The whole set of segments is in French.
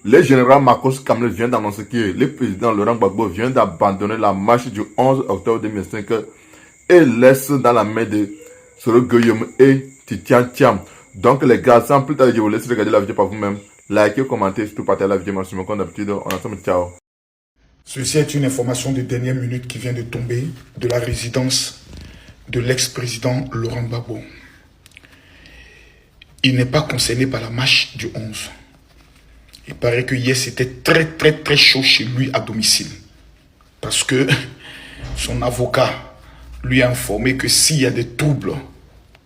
le général Marcos Kamel vient d'annoncer que le président Laurent Gbagbo vient d'abandonner la marche du 11 octobre 2005 et laisse dans la main de Soro Guillaume et Titian Thiam. Donc les gars, sans plus tarder, je vous laisse regarder la vidéo par vous-même. Likez, commentez, surtout partagez la vidéo. Merci beaucoup d'habitude. On ensemble, ciao. Ceci est une information de dernière minute qui vient de tomber de la résidence de l'ex-président Laurent Gbagbo. Il n'est pas concerné par la marche du 11. Il paraît que hier c'était très chaud chez lui à domicile. Parce que son avocat lui a informé que s'il y a des troubles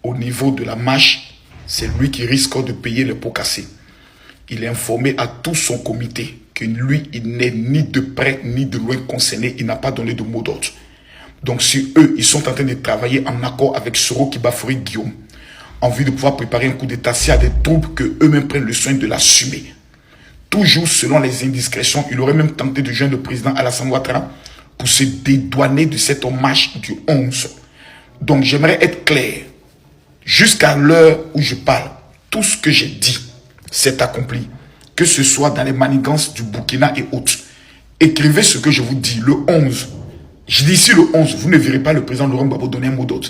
au niveau de la marche, c'est lui qui risque de payer les pots cassés. Il a informé à tout son comité que lui, il n'est ni de près ni de loin concerné. Il n'a pas donné de mot d'ordre. Donc si eux, ils sont en train de travailler en accord avec Soro Kibafori Guillaume, en vue de pouvoir préparer un coup d'état, s'il y a des troubles, que eux-mêmes prennent le soin de l'assumer. Toujours selon les indiscrétions, il aurait même tenté de joindre le président Alassane Ouattara pour se dédouaner de cette marche du 11. Donc j'aimerais être clair. Jusqu'à l'heure où je parle, tout ce que j'ai dit s'est accompli. Que ce soit dans les manigances du Burkina et autres. Écrivez ce que je vous dis, le 11. Je dis ici le 11, vous ne verrez pas le président Laurent Gbagbo donner un mot d'ordre.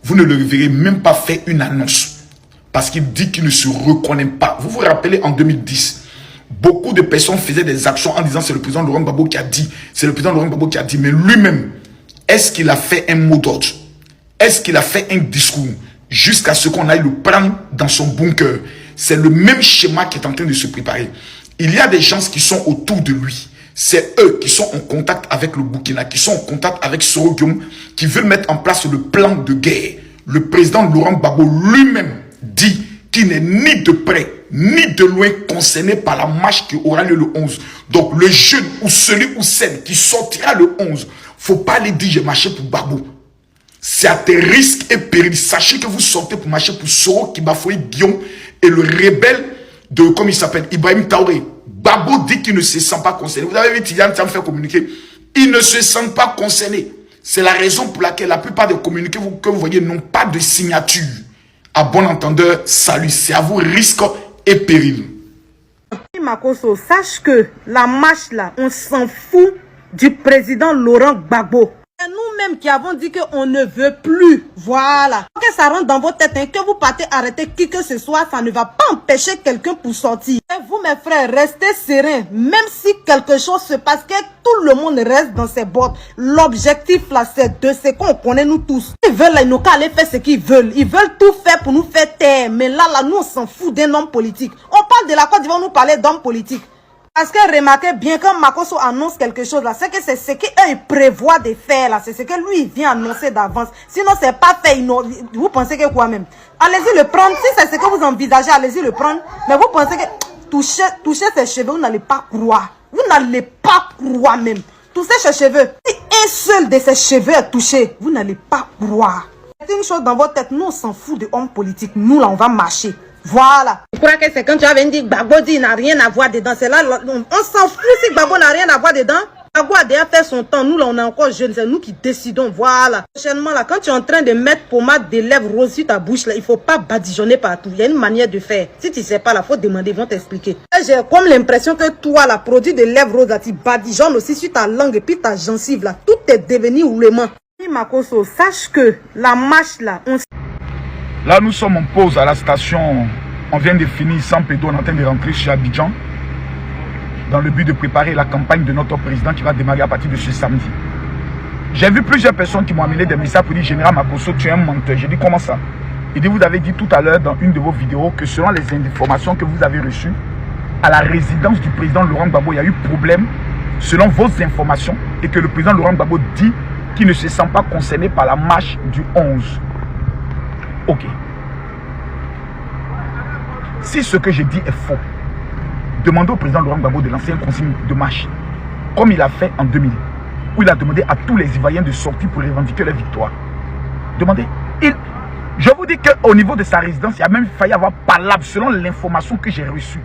Vous ne le verrez même pas faire une annonce. Parce qu'il dit qu'il ne se reconnaît pas. Vous vous rappelez en 2010, beaucoup de personnes faisaient des actions en disant c'est le président Laurent Gbagbo qui a dit. C'est le président Laurent Gbagbo qui a dit. Mais lui-même, est-ce qu'il a fait un mot d'ordre? Est-ce qu'il a fait un discours? Jusqu'à ce qu'on aille le prendre dans son bunker. C'est le même schéma qui est en train de se préparer. Il y a des gens qui sont autour de lui. C'est eux qui sont en contact avec le Burkina, qui sont en contact avec Soro Guillaume, qui veulent mettre en place le plan de guerre. Le président Laurent Gbagbo lui-même dit qu'il n'est ni de près, ni de loin concerné par la marche qui aura lieu le 11. Donc le jeune ou celui ou celle qui sortira le 11, faut pas aller dire j'ai marché pour Gbagbo. C'est à tes risques et périls. Sachez que vous sortez pour marcher pour Soro Kibafori Guillaume et le rebelle de, comme il s'appelle, Ibrahim Traoré. Gbagbo dit qu'il ne se sent pas concerné. Vous avez vu Tidiane Thiam fait communiquer. Il ne se sent pas concerné. C'est la raison pour laquelle la plupart des communiqués que vous voyez n'ont pas de signature. À bon entendeur, salut. C'est à vos risques et périls. Makoso, sache que la marche là, on s'en fout du président Laurent Gbagbo. C'est nous-mêmes qui avons dit qu'on ne veut plus. Voilà. Que ça rentre dans votre tête, hein, que vous partez arrêter qui que ce soit, ça ne va pas empêcher quelqu'un pour sortir. Et vous, mes frères, restez sereins. Même si quelque chose se passe, que tout le monde reste dans ses bottes. L'objectif là, c'est de ce qu'on connaît nous tous. Ils veulent, là, ils n'ont qu'à aller faire ce qu'ils veulent. Ils veulent tout faire pour nous faire taire. Mais là, nous, on s'en fout d'un homme politique. On parle de la Côte d'Ivoire, nous parler d'homme politique. Parce que remarquez bien, quand Makoso annonce quelque chose là, c'est que c'est ce qu'il prévoit de faire là. C'est ce que lui il vient annoncer d'avance. Sinon, c'est pas fait. Vous pensez que quoi même? Allez-y le prendre. Si c'est ce que vous envisagez, allez-y le prendre. Mais vous pensez que toucher ses cheveux, vous n'allez pas croire. Vous n'allez pas croire même. Toucher ses cheveux. Si un seul de ses cheveux est touché, vous n'allez pas croire. C'est une chose dans votre tête. Nous, on s'en fout de hommes politiques. Nous, là, on va marcher. Voilà. Je crois que c'est quand tu avais dit que Gbagbo dit qu'il n'a rien à voir dedans. C'est là, on s'en fout si Gbagbo n'a rien à voir dedans. Gbagbo a déjà fait son temps. Nous, là, on est encore jeunes. C'est nous qui décidons. Voilà. Prochainement, là, quand tu es en train de mettre pommade de lèvres roses sur ta bouche, là, il ne faut pas badigeonner partout. Il y a une manière de faire. Si tu ne sais pas, il faut demander. Ils vont t'expliquer. J'ai comme l'impression que toi, la produit de lèvres roses, là, tu badigeonnes aussi sur ta langue et puis ta gencive, là. Tout est devenu roulement. Makoso, sache que la marche, là, Là, nous sommes en pause à la station. On vient de finir sans pédo. On est en train de rentrer chez Abidjan dans le but de préparer la campagne de notre président qui va démarrer à partir de ce samedi. J'ai vu plusieurs personnes qui m'ont amené des messages pour dire Général Makoso, tu es un menteur. J'ai dit comment ça? Il dit vous avez dit tout à l'heure dans une de vos vidéos que selon les informations que vous avez reçues, à la résidence du président Laurent Gbagbo, il y a eu problème selon vos informations et que le président Laurent Gbagbo dit qu'il ne se sent pas concerné par la marche du 11. Ok. Si ce que je dis est faux, demandez au président Laurent Gbagbo de lancer une consigne de marche, comme il a fait en 2000, où il a demandé à tous les Ivoiriens de sortir pour revendiquer leur victoire. Demandez. Je vous dis qu'au niveau de sa résidence, il a même failli avoir palabre, selon l'information que j'ai reçue,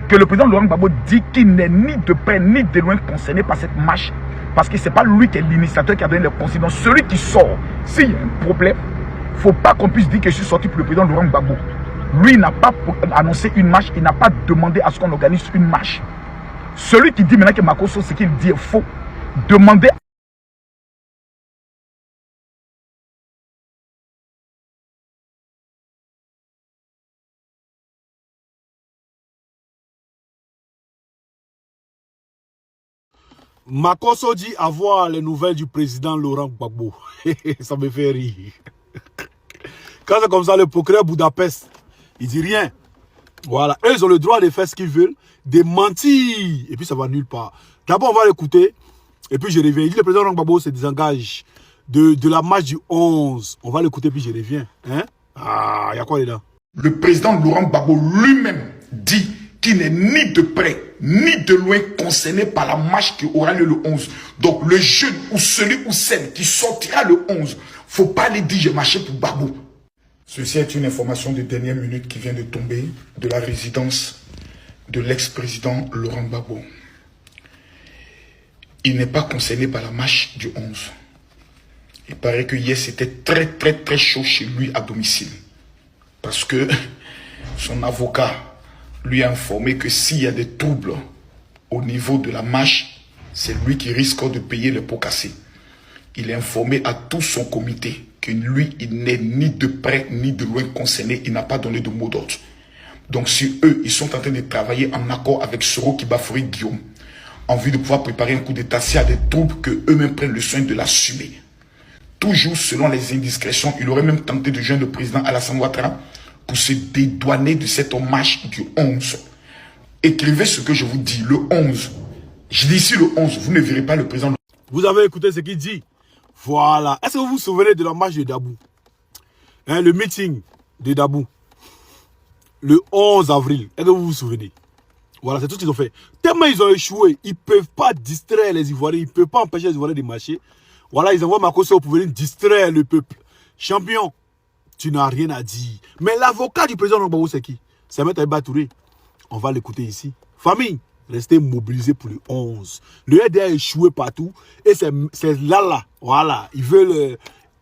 que le président Laurent Gbagbo dit qu'il n'est ni de près ni de loin concerné par cette marche, parce que ce n'est pas lui qui est l'initiateur qui a donné les consignes. Donc celui qui sort, s'il y a un problème, il ne faut pas qu'on puisse dire que je suis sorti pour le président Laurent Gbagbo. Lui n'a pas annoncé une marche, il n'a pas demandé à ce qu'on organise une marche. Celui qui dit maintenant que Makosso, ce qu'il dit est faux, demandez. Makosso dit avoir les nouvelles du président Laurent Gbagbo. Ça me fait rire. Quand c'est comme ça, le procureur Budapest, il dit rien. Voilà, eux, ils ont le droit de faire ce qu'ils veulent, de mentir. Et puis ça va nulle part. D'abord, on va l'écouter. Et puis je reviens. Il dit le président Laurent Gbagbo se désengage de la marche du 11. On va l'écouter, puis je reviens. Hein? Ah, il y a quoi dedans? Le président Laurent Gbagbo lui-même dit qu'il n'est ni de près, ni de loin concerné par la marche qui aura lieu le 11. Donc le jeune ou celui ou celle qui sortira le 11, faut pas les dire j'ai marché pour Gbagbo. Ceci est une information de dernière minute qui vient de tomber de la résidence de l'ex-président Laurent Gbagbo. Il n'est pas concerné par la marche du 11. Il paraît que hier c'était très chaud chez lui à domicile. Parce que son avocat lui a informé que s'il y a des troubles au niveau de la marche, c'est lui qui risque de payer les pots cassés. Il a informé à tout son comité que lui, il n'est ni de près ni de loin concerné. Il n'a pas donné de mot d'ordre. Donc si eux, ils sont en train de travailler en accord avec Soro Kibafori Guillaume, en vue de pouvoir préparer un coup d'état, s'il y a des troubles, que eux-mêmes prennent le soin de l'assumer. Toujours selon les indiscrétions, il aurait même tenté de joindre le président Alassane Ouattara pour se dédouaner de cette marche du 11. Écrivez ce que je vous dis, le 11. Je dis ici le 11, vous ne verrez pas le président. Vous avez écouté ce qu'il dit. Voilà. Est-ce que vous vous souvenez de la marche de Dabou? Hein, le meeting de Dabou. Le 11 avril. Est-ce que vous vous souvenez? Voilà, c'est tout ce qu'ils ont fait. Tellement ils ont échoué, ils ne peuvent pas distraire les Ivoiriens, ils ne peuvent pas empêcher les Ivoiriens de marcher. Voilà, ils envoient Makosso pour venir distraire le peuple. Champion, tu n'as rien à dire. Mais l'avocat du président Gbagbo, c'est qui? C'est M. Aïba Touré. On va l'écouter ici. Famille, restez mobilisés pour le 11. Le RDA a échoué partout. Et c'est là. Voilà, ils veulent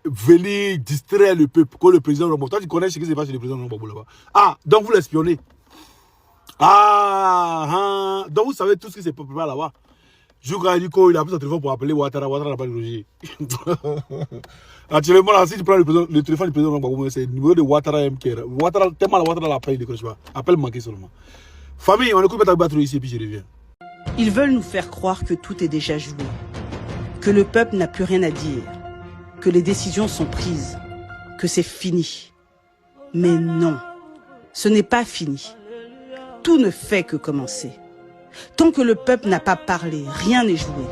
venir distraire le peuple. Comme le président Gbagbo. Toi, tu connais ce qui se passe chez le président Gbagbo là-bas. Ah, donc vous l'espionnez. Ah, donc vous savez tout ce qui s'est passé là-bas. Joukrayiko, il a pris son téléphone pour appeler Ouattara. Ouattara n'a pas logé. Actuellement, là, si tu prends le téléphone du président Gbagbo, c'est le numéro de Ouattara MKR. Ouattara, tellement la Ouattara l'appelle, il ne décroche pas. Appel manqué seulement. Famille, on écoute Bata Batro ici et puis je reviens. Ils veulent nous faire croire que tout est déjà joué, que le peuple n'a plus rien à dire, que les décisions sont prises, que c'est fini. Mais non, ce n'est pas fini. Tout ne fait que commencer. Tant que le peuple n'a pas parlé, rien n'est joué.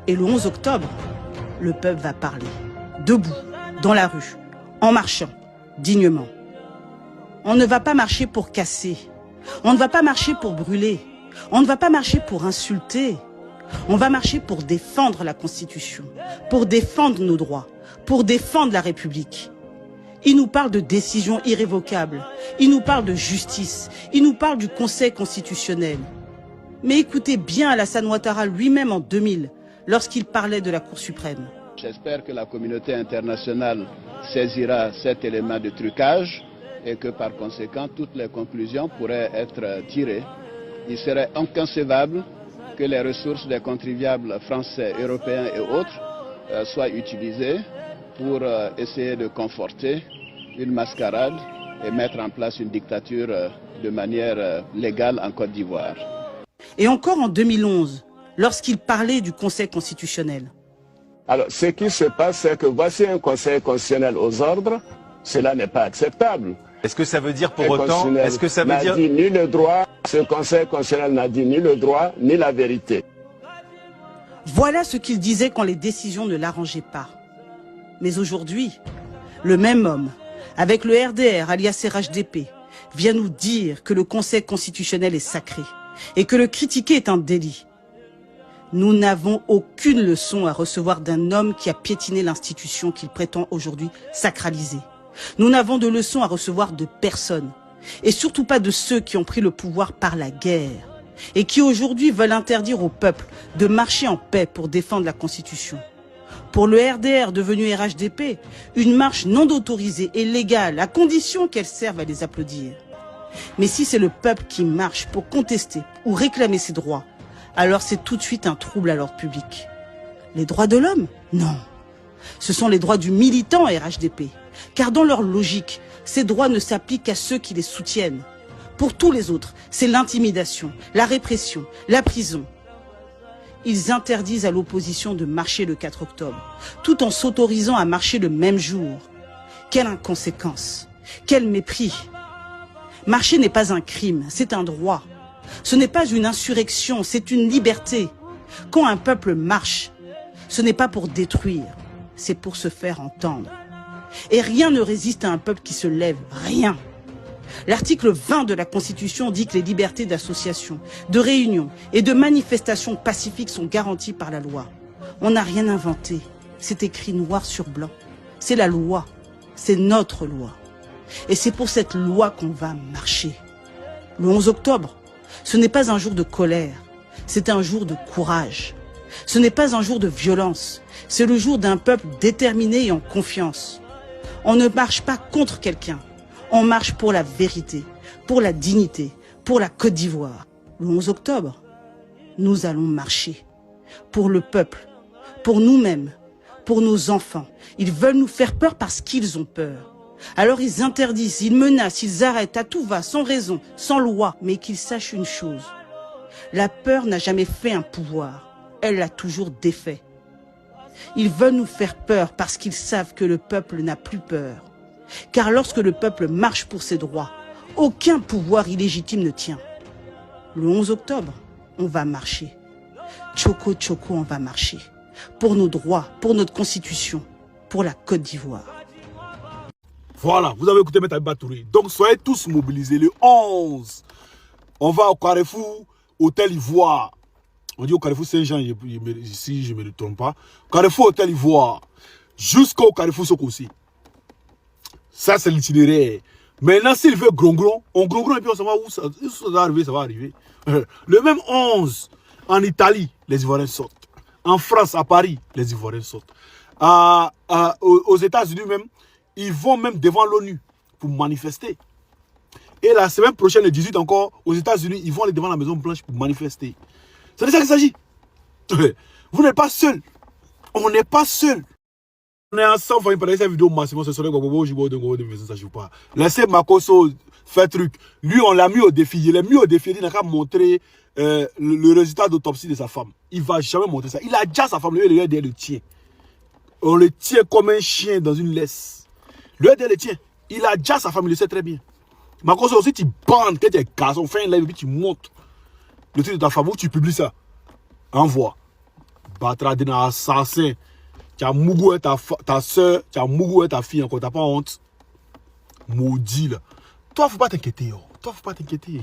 Et le 11 octobre, le peuple va parler. Debout, dans la rue, en marchant, dignement. On ne va pas marcher pour casser. On ne va pas marcher pour brûler. On ne va pas marcher pour insulter. On va marcher pour défendre la Constitution, pour défendre nos droits, pour défendre la République. Il nous parle de décisions irrévocables. Il nous parle de justice. Il nous parle du Conseil constitutionnel. Mais écoutez bien Alassane Ouattara lui-même en 2000, lorsqu'il parlait de la Cour suprême. J'espère que la communauté internationale saisira cet élément de trucage et que par conséquent toutes les conclusions pourraient être tirées. Il serait inconcevable que les ressources des contribuables français, européens et autres soient utilisées pour essayer de conforter une mascarade et mettre en place une dictature de manière légale en Côte d'Ivoire. Et encore en 2011, lorsqu'il parlait du Conseil constitutionnel. Alors, ce qui se passe, c'est que voici un Conseil constitutionnel aux ordres. Cela n'est pas acceptable. Est-ce que ça veut dire pour autant, est-ce que ça veut dire... dit ni le droit, ce Conseil constitutionnel n'a dit ni le droit, ni la vérité. Voilà ce qu'il disait quand les décisions ne l'arrangeaient pas. Mais aujourd'hui, le même homme, avec le RDR alias RHDP, vient nous dire que le Conseil constitutionnel est sacré et que le critiquer est un délit. Nous n'avons aucune leçon à recevoir d'un homme qui a piétiné l'institution qu'il prétend aujourd'hui sacraliser. Nous n'avons de leçon à recevoir de personne, et surtout pas de ceux qui ont pris le pouvoir par la guerre, et qui aujourd'hui veulent interdire au peuple de marcher en paix pour défendre la Constitution. Pour le RDR devenu RHDP, une marche non autorisée est légale, à condition qu'elle serve à les applaudir. Mais si c'est le peuple qui marche pour contester ou réclamer ses droits, alors c'est tout de suite un trouble à l'ordre public. Les droits de l'homme? Non. Ce sont les droits du militant RHDP. Car dans leur logique, ces droits ne s'appliquent qu'à ceux qui les soutiennent. Pour tous les autres, c'est l'intimidation, la répression, la prison. Ils interdisent à l'opposition de marcher le 4 octobre, tout en s'autorisant à marcher le même jour. Quelle inconséquence! Quel mépris! Marcher n'est pas un crime, c'est un droit. Ce n'est pas une insurrection, c'est une liberté. Quand un peuple marche, ce n'est pas pour détruire, c'est pour se faire entendre. Et rien ne résiste à un peuple qui se lève, rien. L'article 20 de la Constitution dit que les libertés d'association, de réunion et de manifestation pacifiques sont garanties par la loi. On n'a rien inventé, c'est écrit noir sur blanc. C'est la loi, c'est notre loi. Et c'est pour cette loi qu'on va marcher. Le 11 octobre, ce n'est pas un jour de colère, c'est un jour de courage. Ce n'est pas un jour de violence, c'est le jour d'un peuple déterminé et en confiance. On ne marche pas contre quelqu'un, on marche pour la vérité, pour la dignité, pour la Côte d'Ivoire. Le 11 octobre, nous allons marcher pour le peuple, pour nous-mêmes, pour nos enfants. Ils veulent nous faire peur parce qu'ils ont peur. Alors ils interdisent, ils menacent, ils arrêtent à tout va, sans raison, sans loi. Mais qu'ils sachent une chose, la peur n'a jamais fait un pouvoir, elle l'a toujours défait. Ils veulent nous faire peur parce qu'ils savent que le peuple n'a plus peur. Car lorsque le peuple marche pour ses droits, aucun pouvoir illégitime ne tient. Le 11 octobre, on va marcher. Tchoko Tchoko, on va marcher. Pour nos droits, pour notre constitution, pour la Côte d'Ivoire. Voilà, vous avez écouté Maître Batouré. Donc soyez tous mobilisés. Le 11, on va au Carrefour, Hôtel Ivoire. On dit au Carrefour Saint-Jean, si je ne me trompe pas. Carrefour Hôtel Ivoire, jusqu'au Carrefour Sokossi. Ça, c'est l'itinéraire. Maintenant, s'il veut Grongron, on Grongron et puis on sait où ça va arriver, ça va arriver. Le même 11, en Italie, les Ivoiriens sortent. En France, à Paris, les Ivoiriens sortent. Aux États-Unis même, ils vont même devant l'ONU pour manifester. Et la semaine prochaine, le 18 encore, aux États-Unis, ils vont aller devant la Maison Blanche pour manifester. C'est de ça qu'il s'agit. Vous n'êtes pas seul. On n'est pas seul. On est ensemble, il paraît cette vidéo massivement, ce serait pas. Laissez Makosso faire truc. Lui, on l'a mis au défi. Il est mis au défi. Il n'a qu'à montrer le résultat d'autopsie de sa femme. Il ne va jamais montrer ça. Il a déjà sa femme. Lui, il le tient. On le tient comme un chien dans une laisse. Lui, il le tient. Il a déjà sa femme. Il le sait très bien. Makosso aussi, tu bandes, tu es garçon, fais un live et puis tu montes le truc de ta femme. Où tu publies ça. Envoie. Batradina assassin. Tu as Mougou et ta soeur, tu as Mougou et ta fille encore, t'as pas honte. Maudit là. Toi, faut pas t'inquiéter. Toi, faut pas t'inquiéter.